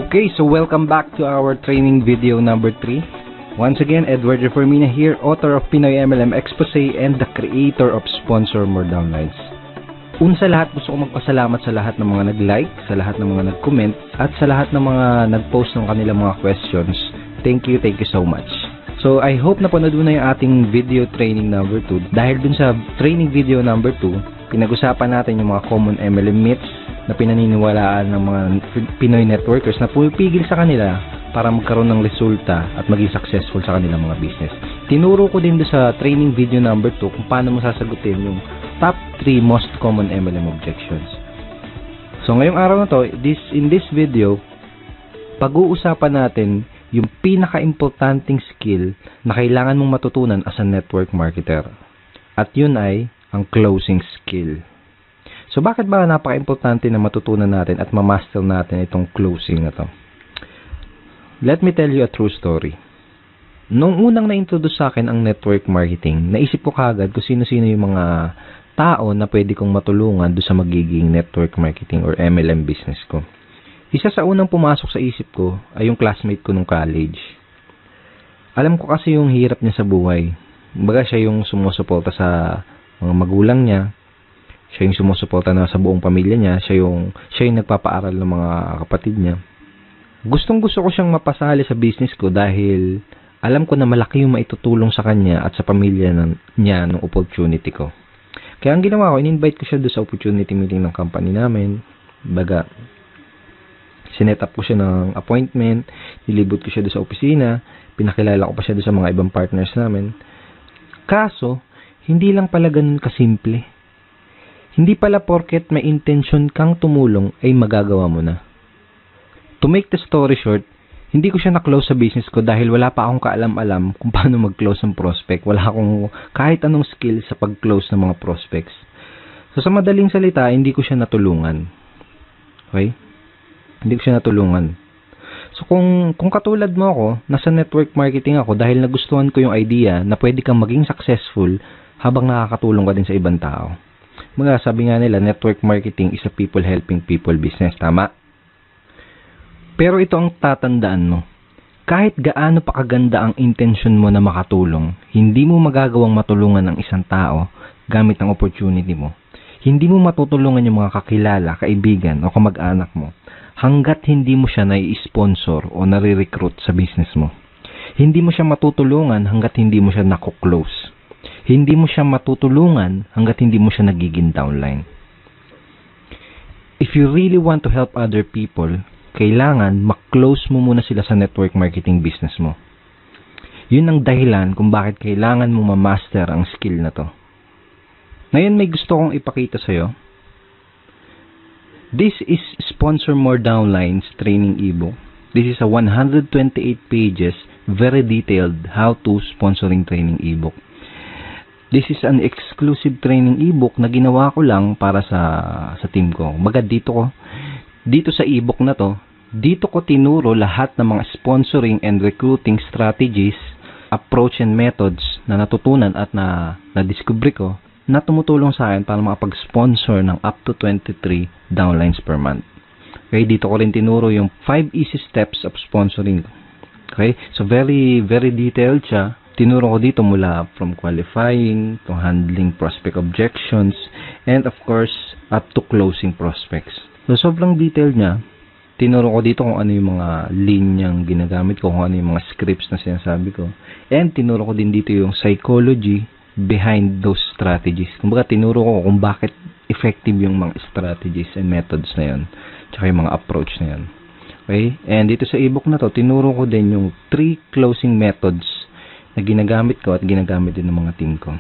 Okay, so welcome back to our training video number 3. Once again, Edward Reformina here, author of Pinoy MLM Expose and the creator of Sponsor More Downlines. Una sa lahat, gusto ko magpasalamat sa lahat ng mga nag-like, sa lahat ng mga nag-comment, at sa lahat ng mga nag-post ng kanilang mga questions. Thank you so much. So, I hope na panood na yung ating video training number 2. Dahil dun sa training video number 2, pinag-usapan natin yung mga common MLM myths na pinaniniwalaan ng mga Pinoy networkers na pumipigil sa kanila para magkaroon ng resulta at maging successful sa kanilang mga business. Tinuro ko din doon sa training video number 2 kung paano mo sasagutin yung top 3 most common MLM objections. So ngayong araw na to, in this video, pag-uusapan natin yung pinaka-importanting skill na kailangan mong matutunan as a network marketer. At yun ay ang closing skill. So, bakit ba napaka-importante na matutunan natin at ma-master natin itong closing na to? Let me tell you a true story. Nung unang na-introduce sa akin ang network marketing, naisip ko kagad kung sino-sino yung mga tao na pwede kong matulungan doon sa magiging network marketing or MLM business ko. Isa sa unang pumasok sa isip ko ay yung classmate ko nung college. Alam ko kasi yung hirap niya sa buhay. Baga siya yung sumusuporta sa mga magulang niya. Siya yung sumusuporta na sa buong pamilya niya. Siya yung nagpapaaral ng mga kapatid niya. Gustong-gusto ko siyang mapasali sa business ko dahil alam ko na malaki yung maitutulong sa kanya at sa pamilya niya ng opportunity ko. Kaya ang ginawa ko, in-invite ko siya doon sa opportunity meeting ng company namin. Baga, sinet up ko siya ng appointment, nilibot ko siya doon sa opisina, pinakilala ko pa siya doon sa mga ibang partners namin. Kaso, hindi lang pala ganun kasimple. Hindi pala porket may intention kang tumulong ay magagawa mo na. To make the story short, hindi ko siya na-close sa business ko dahil wala pa akong kaalam-alam kung paano mag-close ng prospect. Wala akong kahit anong skill sa pag-close ng mga prospects. So sa madaling salita, hindi ko siya natulungan. Okay? Hindi ko siya natulungan. So kung katulad mo ako, nasa network marketing ako dahil nagustuhan ko yung idea na pwede kang maging successful habang nakakatulong ka din sa ibang tao. Mga sabi nga nila, network marketing is a people helping people business. Tama? Pero ito ang tatandaan mo. Kahit gaano pa kaganda ang intention mo na makatulong, hindi mo magagawang matulungan ang isang tao gamit ang opportunity mo. Hindi mo matutulungan yung mga kakilala, kaibigan o kamag-anak mo hanggat hindi mo siya nai-sponsor o nare-recruit sa business mo. Hindi mo siya matutulungan hanggat hindi mo siya nakuklose. Hindi mo siya matutulungan hanggat hindi mo siya nagiging downline. If you really want to help other people, kailangan mak-close mo muna sila sa network marketing business mo. Yun ang dahilan kung bakit kailangan mo ma-master ang skill na to. Ngayon may gusto kong ipakita sa'yo. This is Sponsor More Downlines training ebook. This is a 128 pages, very detailed how-to sponsoring training ebook. This is an exclusive training ebook na ginawa ko lang para sa team ko. Baga dito sa ebook na to, dito ko tinuro lahat ng mga sponsoring and recruiting strategies, approach and methods na natutunan at na-discover ko na tumutulong sa akin para makapag-sponsor ng up to 23 downlines per month. Okay, dito ko rin tinuro yung 5 easy steps of sponsoring. Okay, so very, very detailed siya. Tinuro ko dito mula from qualifying to handling prospect objections and of course up to closing prospects. So sobrang detailed niya. Tinuro ko dito kung ano yung mga linyang ginagamit ko, kung ano yung mga scripts na sinasabi ko. And tinuro ko din dito yung psychology behind those strategies. Kumbaga tinuro ko kung bakit effective yung mga strategies and methods na yun. Tsaka yung mga approach na yun. Okay? And dito sa ebook na to, tinuro ko din yung 3 closing methods na ginagamit ko at ginagamit din ng mga team ko.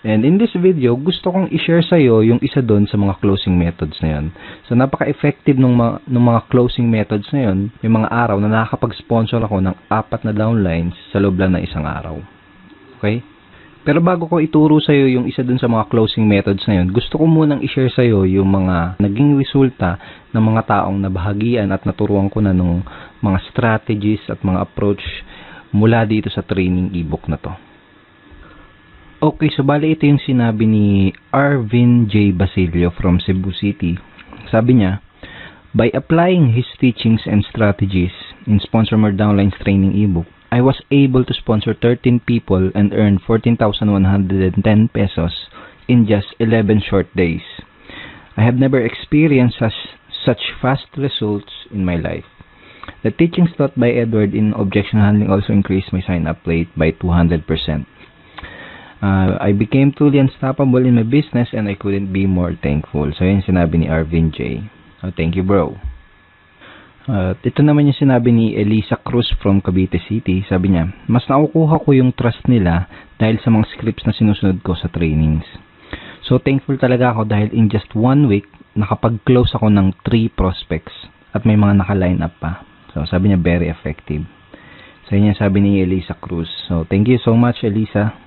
And in this video, gusto kong i-share sa iyo yung isa doon sa mga closing methods na yan. So, napaka-effective ng mga closing methods na yun. May mga araw na nakakapag-sponsor ako ng 4 na downlines sa loob lang ng isang araw. Okay? Pero bago ko ituro sa iyo yung isa doon sa mga closing methods na yun, gusto ko munang i-share sa iyo yung mga naging resulta ng mga taong nabahagian at naturuan ko na ng mga strategies at mga approach mula dito sa training ebook na to. Okay, so bali ito yung sinabi ni Arvin J. Basilio from Cebu City. Sabi niya, By applying his teachings and strategies in Sponsor More Downlines training ebook, I was able to sponsor 13 people and earn 14,110 pesos in just 11 short days. I have never experienced such fast results in my life. The teachings taught by Edward in objection handling also increased my sign-up rate by 200%. I became truly unstoppable in my business and I couldn't be more thankful. So yun sinabi ni Arvin J. Oh, thank you, bro. Ito naman yung sinabi ni Elisa Cruz from Cavite City. Sabi niya, mas nakukuha ko yung trust nila dahil sa mga scripts na sinusunod ko sa trainings. So thankful talaga ako dahil in just 1 week, nakapag-close ako ng 3 prospects at may mga naka-line up pa. So sabi niya, very effective. So yun yung sabi ni Elisa Cruz. So thank you so much, Elisa.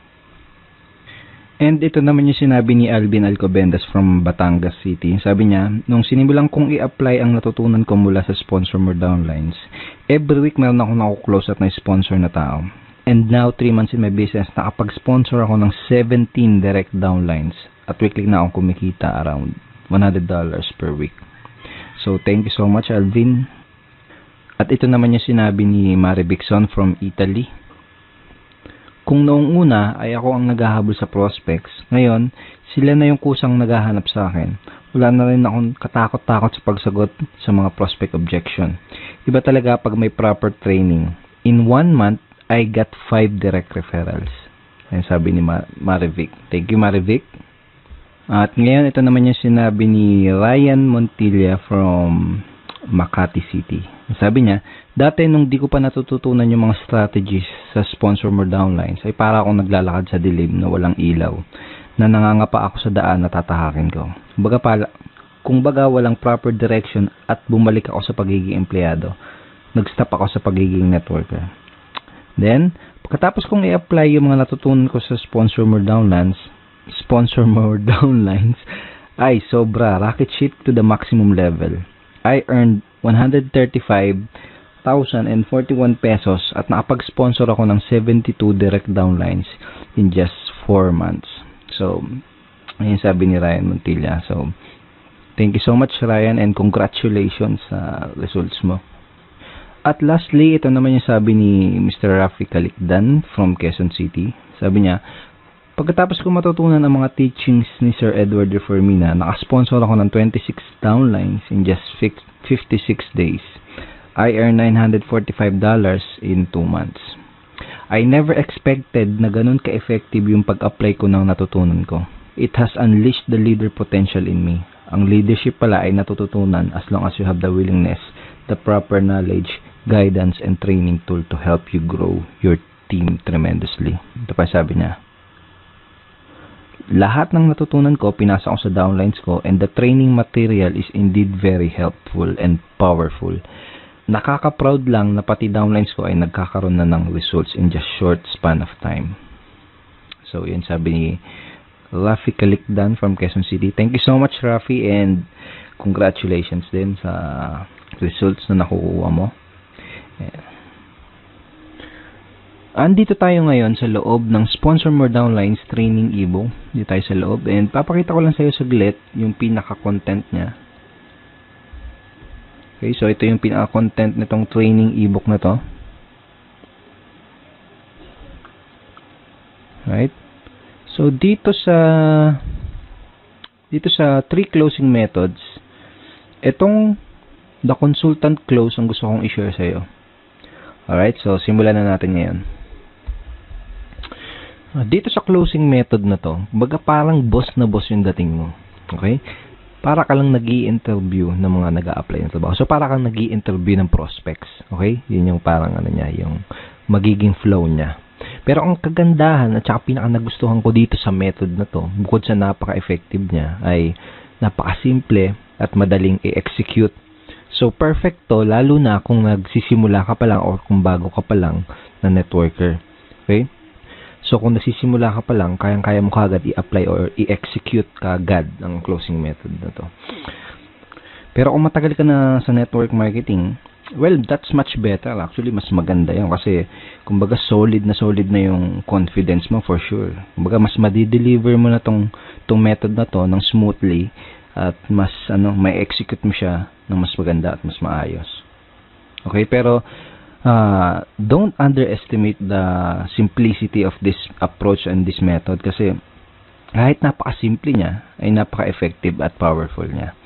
And ito naman yung sinabi ni Alvin Alcobendas from Batangas City. Sabi niya, nung sinimulan kong i-apply ang natutunan ko mula sa Sponsor More Downlines, every week meron akong naku-close at na sponsor na tao. And now, 3 months in my business, nakapag-sponsor ako ng 17 direct downlines at weekly na akong kumikita around $100 per week. So, thank you so much, Alvin. At ito naman yung sinabi ni Mari Bixon from Italy. Kung noong una ay ako ang naghahabol sa prospects, ngayon sila na yung kusang naghahanap sa akin. Wala na rin akong katakot-takot sa pagsagot sa mga prospect objection. Iba talaga pag may proper training. In 1 month, I got 5 direct referrals. Ayan sabi ni Marivic. Thank you, Marivic. At ngayon, ito naman yung sinabi ni Ryan Montilla from Makati City. Sabi niya, dati nung di ko pa natututunan yung mga strategies sa Sponsor More Downlines, ay para akong naglalakad sa dilim na walang ilaw, na nangangapa ako sa daan na tatahakin ko. Kung baga walang proper direction at bumalik ako sa pagiging empleyado, nag-stop ako sa pagiging networker. Then, pagkatapos kong i-apply yung mga natutunan ko sa Sponsor More Downlines, ay sobra, rocket ship to the maximum level. I earned 135,041 pesos at nakapag-sponsor ako ng 72 direct downlines in just 4 months. So, ayun sabi ni Ryan Montilla. So, thank you so much, Ryan, and congratulations sa results mo. At lastly, ito naman yung sabi ni Mr. Rafi Calicdan from Quezon City. Sabi niya, pagkatapos ko matutunan ang mga teachings ni Sir Edward Reformina, nakasponsor ako ng 26 downlines in just 56 days. I earned $945 in 2 months. I never expected na ganun ka-effective yung pag-apply ko ng natutunan ko. It has unleashed the leader potential in me. Ang leadership pala ay natututunan as long as you have the willingness, the proper knowledge, guidance, and training tool to help you grow your team tremendously. Ito pa sabi niya. Lahat ng natutunan ko, pinasa ko sa downlines ko, and the training material is indeed very helpful and powerful. Nakaka-proud lang na pati downlines ko ay nagkakaroon na ng results in just short span of time. So, yun sabi ni Rafi Calicdan from Quezon City. Thank you so much, Rafi, and congratulations din sa results na nakukuha mo. Yeah. Andito tayo ngayon sa loob ng Sponsor More Downlines training ebook. Dito tayo sa loob. And papakita ko lang sa iyo saglit yung pinaka-content niya. Okay, so ito yung pinaka-content nitong training ebook na to. Right? So dito sa 3 closing methods, itong the consultant close ang gusto kong i-share sa iyo. Alright, so simulan na natin ngayon. Dito sa closing method na to, baga parang boss na boss yung dating mo. Okay? Para ka lang nag-i-interview ng mga nag-a-apply ng trabaho. So, para kang nag-i-interview ng prospects. Okay? Yun yung parang ano niya, yung magiging flow niya. Pero ang kagandahan at saka pinaka-nagustuhan ko dito sa method na to, bukod sa napaka-effective niya, ay napaka-simple at madaling i-execute. So, perfect to, lalo na kung nagsisimula ka pa lang or kung bago ka pa lang na networker. Okay? So, kung nasisimula ka pa lang, kayang-kaya mo kagad i-apply or i-execute kagad ang closing method na to. Pero kung matagal ka na sa network marketing, well, that's much better. Actually, mas maganda yan kasi, kumbaga, solid na yung confidence mo for sure. Kumbaga, mas madideliver mo na tong method na to ng smoothly at mas may execute mo siya ng mas maganda at mas maayos. Okay, pero don't underestimate the simplicity of this approach and this method, kasi kahit napaka-simple niya ay napaka-effective at powerful niya.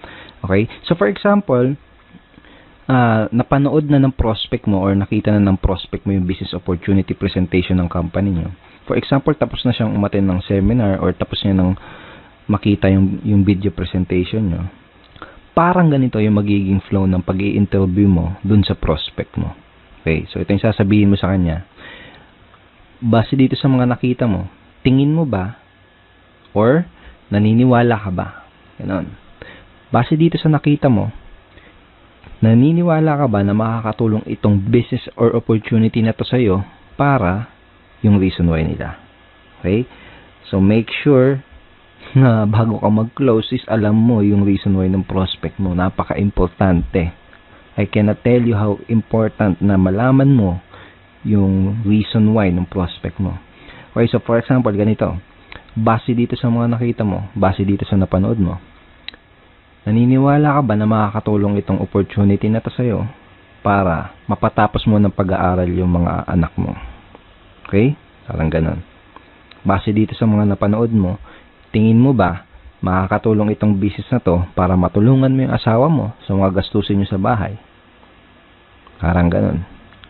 Okay, so for example, napanood na ng prospect mo or nakita na ng prospect mo yung business opportunity presentation ng company nyo. For example, tapos na siyang umattend ng seminar or tapos niya nang makita yung video presentation nyo. Parang ganito yung magiging flow ng pag-i-interview mo dun sa prospect mo. Okay, so ito yung sasabihin mo sa kanya. Base dito sa mga nakita mo, tingin mo ba or naniniwala ka ba? Ganon. Base dito sa nakita mo, naniniwala ka ba na makakatulong itong business or opportunity na to sa'yo para yung reason why nila? Okay? So, make sure na bago ka mag-close is alam mo yung reason why ng prospect mo. Napaka-importante. I cannot tell you how important na malaman mo yung reason why ng prospect mo. Okay, so for example, ganito. Base dito sa mga nakita mo, base dito sa napanood mo, naniniwala ka ba na makakatulong itong opportunity na to sa'yo para mapatapos mo ng pag-aaral yung mga anak mo? Okay? Parang ganun. Base dito sa mga napanood mo, tingin mo ba makakatulong itong business na to para matulungan mo yung asawa mo sa mga gastusin nyo sa bahay? Parang ganun.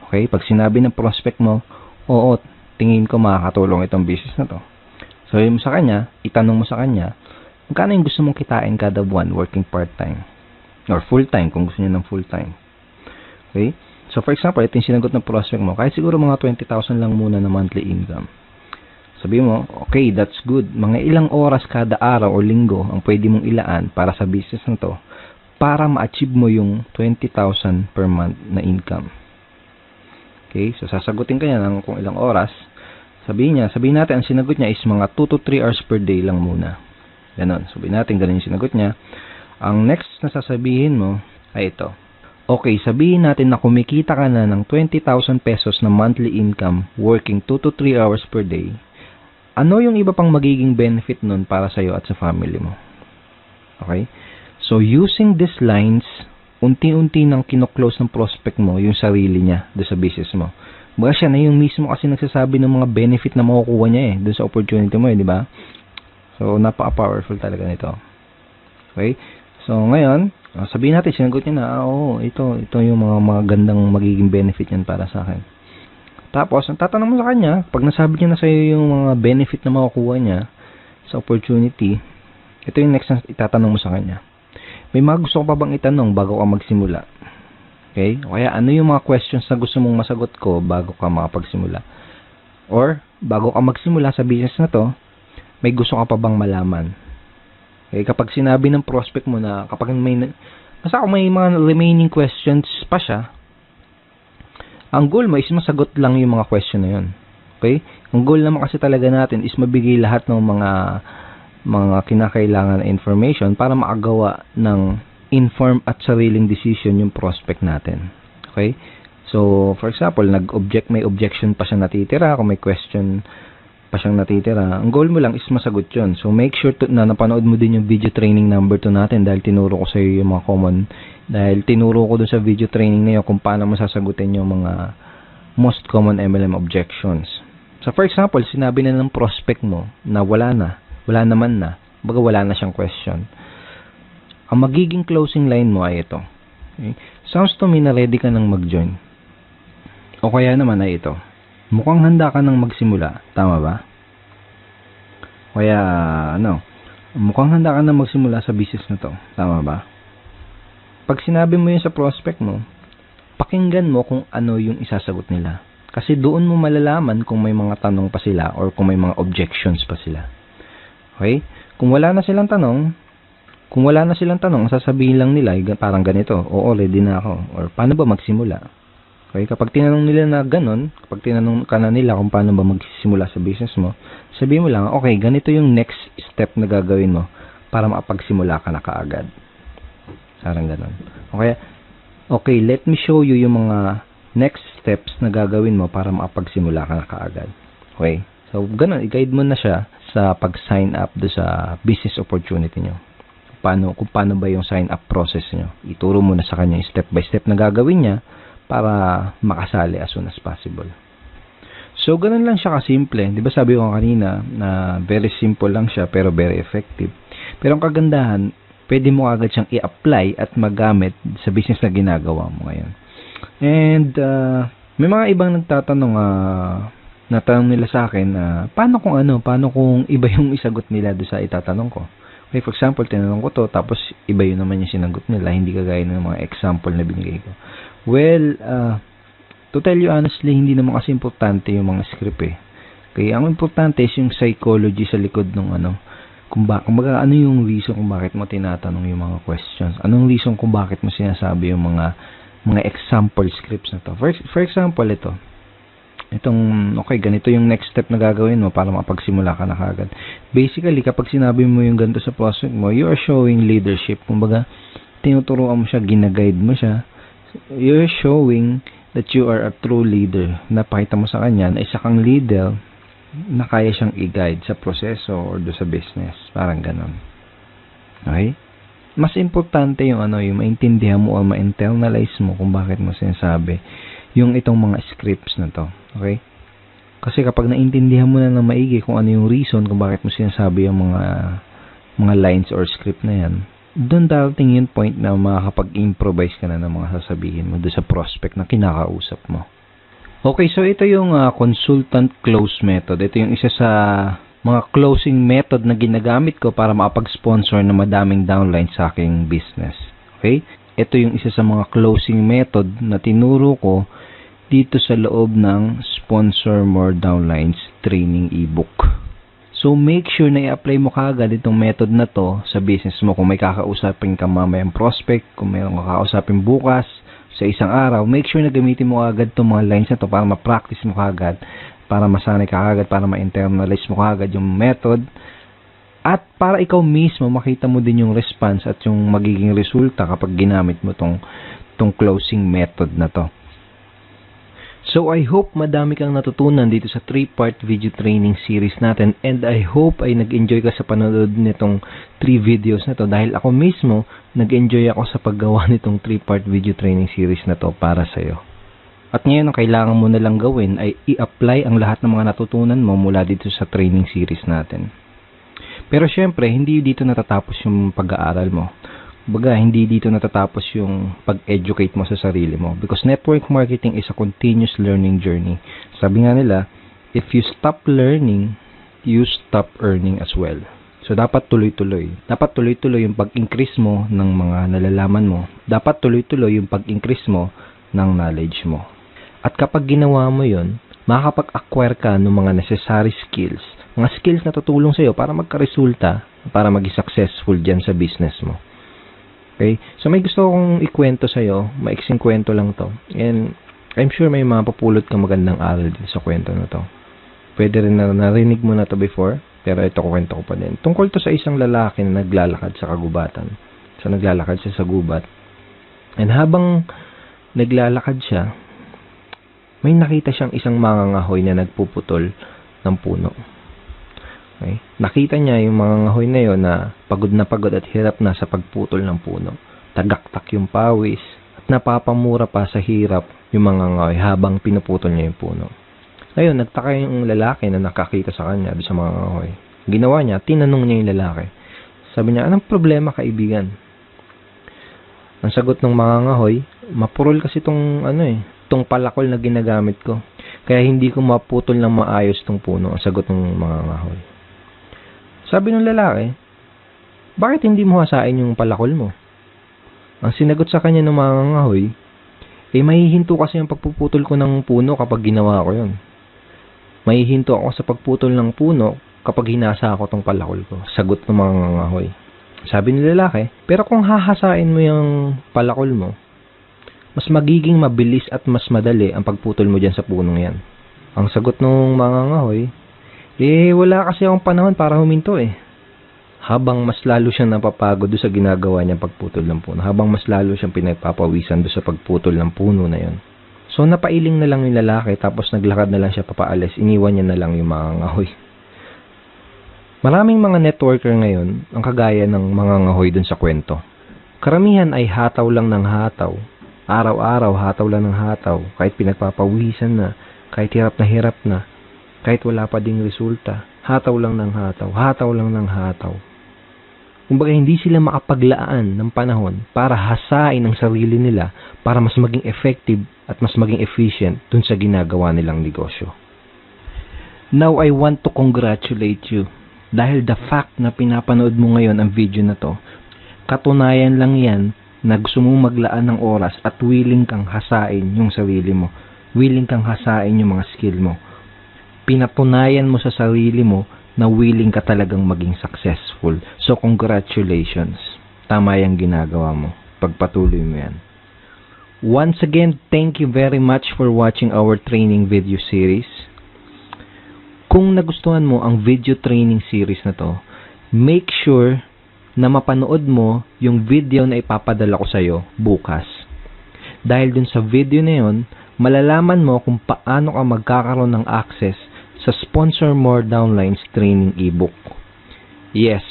Okay? Pag sinabi ng prospect mo, oo, tingin ko makakatulong itong business na to. So, yun mo sa kanya, itanong mo sa kanya, magkano yung gusto mong kitain kada buwan working part-time? Or full-time kung gusto niya ng full-time. Okay? So, for example, ito yung sinagot ng prospect mo. Kahit siguro mga 20,000 lang muna na monthly income. Sabi mo, okay, that's good. Mga ilang oras kada araw o linggo ang pwede mong ilaan para sa business na to para ma-achieve mo yung 20,000 per month na income. Okay? So, sasagutin ka niya ng kung ilang oras. Sabihin natin, ang sinagot niya is mga 2 to 3 hours per day lang muna. Ganon. Sabihin natin, ganun yung sinagot niya. Ang next na sasabihin mo ay ito. Okay, sabihin natin na kumikita ka na ng 20,000 pesos na monthly income working 2 to 3 hours per day. Ano yung iba pang magiging benefit nun para sa'yo at sa family mo? Okay? So, using these lines, unti-unti nang kino-close ng prospect mo yung sarili niya doon sa business mo. Baga siya na yung mismo kasi nagsasabi ng mga benefit na makukuha niya doon sa opportunity mo, di ba? So, napaka-powerful talaga nito. Okay? So, ngayon, sabihin natin, sinagot niya na, ito yung mga magandang magiging benefit yan para sa akin. Tapos, ang tatanong mo sa kanya, pag nasabi niya na sa'yo yung mga benefit na makukuha niya sa opportunity, ito yung next na itatanong mo sa kanya. May mga gusto ko pa bang itanong bago ka magsimula? Okay? O kaya, ano yung mga questions na gusto mong masagot ko bago ka makapagsimula? Or, bago ka magsimula sa business na to, may gusto ka pa bang malaman? Okay? Kapag sinabi ng prospect mo na, kapag basta kung may mga remaining questions pa siya, ang goal mo is masagot lang yung mga question na yun. Okay? Ang goal naman kasi talaga natin is mabigay lahat ng mga kinakailangan na information para makagawa ng informed at sariling decision yung prospect natin. Okay? So, for example, may objection pa siya natitira, kung may question pa siyang natitira, ang goal mo lang is masagot yun. So, make sure na napanood mo din yung video training number 2 natin dahil tinuro ko sa iyo yung mga tinuro ko dun sa video training na yun kung paano masasagutin yung mga most common MLM objections. So, for example, sinabi na ng prospect mo na wala naman na, baga wala na siyang question. Ang magiging closing line mo ay ito. Okay? Sounds to me na ready ka nang mag-join. O kaya naman ay ito. Mukhang handa ka nang magsimula. Tama ba? Kaya, mukhang handa ka nang magsimula sa business na to. Tama ba? Pag sinabi mo yun sa prospect mo, pakinggan mo kung ano yung isasagot nila. Kasi doon mo malalaman kung may mga tanong pa sila or kung may mga objections pa sila. Okay? Kung wala na silang tanong, sasabihin lang nila, parang ganito, oo, ready na ako. Or paano ba magsimula? Okay? Kapag tinanong nila na ganon, kapag tinanong ka na nila kung paano ba magsimula sa business mo, sabihin mo lang, okay, ganito yung next step na gagawin mo para makapagsimula ka na kaagad. Parang ganon. Okay, let me show you yung mga next steps na gagawin mo para makapagsimula ka na kaagad. Okay? So, ganon, i-guide mo na siya sa pag-sign up do sa business opportunity nyo. kung paano ba yung sign up process nyo. Ituro mo na sa kanya yung step by step na gagawin niya para makasali as soon as possible. So, ganun lang siya kasimple. Di ba sabi ko kanina na very simple lang siya pero very effective. Pero ang kagandahan, pwede mo agad siyang i-apply at magamit sa business na ginagawa mo ngayon. And may mga ibang nagtatanong, natanong nila sa akin, paano kung iba yung isagot nila doon sa itatanong ko. Okay, for example, tinanong ko to, tapos iba yun naman yung sinagot nila, hindi kagaya ng mga example na binigay ko. Well, to tell you honestly, hindi naman kasi importante yung mga script eh. Kaya ang importante is yung psychology sa likod ng kumbaga ano yung reason kung bakit mo tinatanong yung mga questions. Anong reason kung bakit mo sinasabi yung mga example scripts na to. For example, okay, ganito yung next step na gagawin mo para makapagsimula ka na kagad. Basically, kapag sinabi mo yung ganito sa prospect mo, you are showing leadership. Kumbaga, tinuturuan mo siya, ginaguide mo siya. You're showing that you are a true leader. Napakita mo sa kanya na isa kang leader na kaya siyang i-guide sa proseso or do sa business. Parang ganon. Okay? Mas importante yung yung maintindihan mo o ma-internalize mo kung bakit mo sinasabi yung itong mga scripts na to. Okay? Kasi kapag naintindihan mo na ng maigi kung ano yung reason kung bakit mo sinasabi yung mga lines or script na yan, doon darating yung point na makakapag-improvise ka na ng mga sasabihin mo doon sa prospect na kinakausap mo. Okay, so ito yung consultant close method. Ito yung isa sa mga closing method na ginagamit ko para makapag-sponsor na madaming downlines sa aking business. Okay? Ito yung isa sa mga closing method na tinuro ko dito sa loob ng Sponsor More Downlines training ebook. So, make sure na i-apply mo kaagad itong method na to sa business mo. Kung may kakausapin ka mamayang prospect, kung mayroong kakausapin bukas, sa isang araw, make sure na gamitin mo kaagad itong mga lines na to para ma-practice mo kaagad, para masanay ka kaagad, para ma-internalize mo kaagad yung method, at para ikaw mismo makita mo din yung response at yung magiging resulta kapag ginamit mo tong closing method na to. So, I hope madami kang natutunan dito sa 3-part video training series natin, and I hope ay nag-enjoy ka sa panonood nitong 3 videos na to dahil ako mismo nag-enjoy ako sa paggawa nitong 3-part video training series na to para sa'yo. At ngayon ang kailangan mo na lang gawin ay i-apply ang lahat ng mga natutunan mo mula dito sa training series natin. Pero syempre, hindi dito natatapos yung pag-aaral mo. Baga, hindi dito natatapos yung pag-educate mo sa sarili mo. Because network marketing is a continuous learning journey. Sabi nga nila, if you stop learning, you stop earning as well. So, dapat tuloy-tuloy. Dapat tuloy-tuloy yung pag-increase mo ng mga nalalaman mo. Dapat tuloy-tuloy yung pag-increase mo ng knowledge mo. At kapag ginawa mo yun, makakapag-acquire ka ng mga necessary skills. Mga skills na tutulong sa'yo para magka-resulta, para maging successful dyan sa business mo. Okay? So, may gusto akong ikwento sa'yo. Maiksing kwento lang to. And I'm sure may mapupulot kang magandang aral din sa kwento na to. Pwede rin na narinig mo na to before, pero ito kwento ko pa din. Tungkol to sa isang lalaki na naglalakad sa kagubatan. So, naglalakad siya sa gubat. And habang naglalakad siya, may nakita siyang isang mangangahoy na nagpuputol ng puno. Okay? Nakita niya yung mga ngahoy na yun na pagod at hirap na sa pagputol ng puno. Tagaktak yung pawis at napapamura pa sa hirap yung mga ngahoy habang pinuputol niya yung puno. Ngayon, nagtaka yung lalaki na nakakita sa kanya doon sa mga ngahoy. Ginawa niya, tinanong niya yung lalaki. Sabi niya, anong problema kaibigan? Ang sagot ng mga ngahoy, mapurol kasi tong palakol na ginagamit ko. Kaya hindi ko maputol ng maayos tong puno. Ang sagot ng mga ngahoy. Sabi ng lalaki, bakit hindi mo hasain yung palakol mo? Ang sinagot sa kanya ng mga ngahoy, mahihinto kasi ang pagpuputol ko ng puno kapag ginawa ko yun. Mahihinto ako sa pagputol ng puno kapag hinasa ako tong palakol ko. Sagot ng mga ngahoy. Sabi ng lalaki, pero kung hahasain mo yung palakol mo, mas magiging mabilis at mas madali ang pagputol mo dyan sa punong yan. Ang sagot ng mga ngahoy, wala kasi akong panahon para huminto Habang mas lalo siyang napapagod doon sa ginagawa niyang pagputol ng puno. Habang mas lalo siyang pinagpapawisan doon sa pagputol ng puno na yon. So, napailing na lang yung lalaki tapos naglakad na lang siya papaalis. Iniwan niya na lang yung mga ngahoy. Maraming mga networker ngayon ang kagaya ng mga ngahoy dun sa kwento. Karamihan ay hataw lang ng hataw. Araw-araw hataw lang ng hataw. Kahit pinagpapawisan na, kahit hirap na, kahit wala pa ding resulta. Hataw lang ng hataw. Hataw lang ng hataw. Kumbaga hindi sila makapaglaan ng panahon para hasain ang sarili nila para mas maging effective at mas maging efficient dun sa ginagawa nilang negosyo. Now I want to congratulate you. Dahil the fact na pinapanood mo ngayon ang video na to, katunayan lang yan na gusto mong maglaan ng oras at willing kang hasain yung sarili mo. Willing kang hasain yung mga skill mo. Pinatunayan mo sa sarili mo na willing ka talagang maging successful. So congratulations. Tama yung ginagawa mo. Pagpatuloy mo yan. Once again, thank you very much for watching our training video series. Kung nagustuhan mo ang video training series na to, make sure na mapanood mo yung video na ipapadala ko sa'yo bukas. Dahil dun sa video na yun, malalaman mo kung paano ka magkakaroon ng access sa Sponsor More Downlines training ebook. Yes,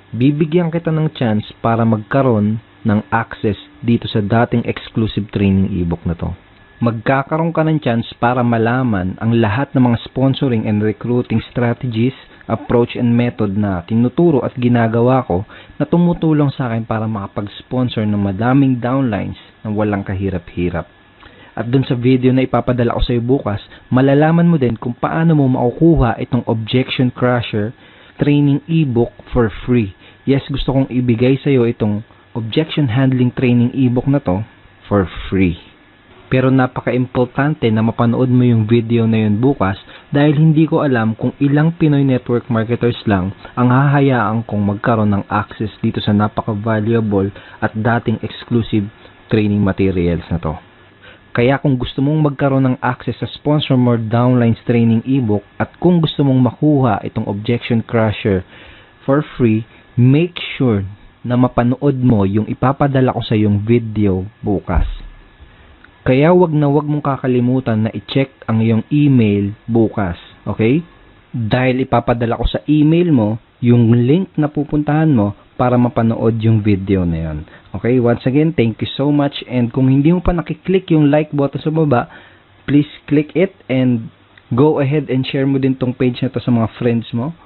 bibigyan kita ng chance para magkaroon ng access dito sa dating exclusive training ebook na to. Magkakaroon ka ng chance para malaman ang lahat ng mga sponsoring and recruiting strategies, approach and method na tinuturo at ginagawa ko na tumutulong sa akin para makapag-sponsor ng madaming downlines na walang kahirap-hirap. At dun sa video na ipapadala ko sa iyo bukas, malalaman mo din kung paano mo makukuha itong Objection Crusher training ebook for free. Yes, gusto kong ibigay sa iyo itong Objection Handling training ebook na to for free. Pero napaka-importante na mapanood mo yung video na yun bukas dahil hindi ko alam kung ilang Pinoy network marketers lang ang hahayaan kong magkaroon ng access dito sa napaka-valuable at dating exclusive training materials na to. Kaya kung gusto mong magkaroon ng access sa Sponsor More Downlines training ebook at kung gusto mong makuha itong Objection Crusher for free, make sure na mapanood mo yung ipapadala ko sa yung video bukas. Kaya wag mong kakalimutan na i-check ang iyong email bukas, okay? Dahil ipapadala ko sa email mo yung link na pupuntahan mo para mapanood yung video na yun. Okay, once again, thank you so much. And kung hindi mo pa nakiklik yung like button sa baba, please click it and go ahead and share mo din tong page na to sa mga friends mo.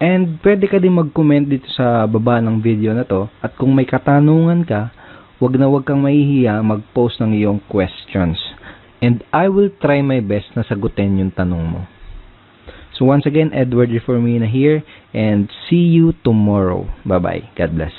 And pwede ka din mag-comment dito sa baba ng video na to. At kung may katanungan ka, wag kang mahihiya mag-post ng iyong questions. And I will try my best na sagutin yung tanong mo. So once again, Edward Reformina here and see you tomorrow. Bye-bye. God bless.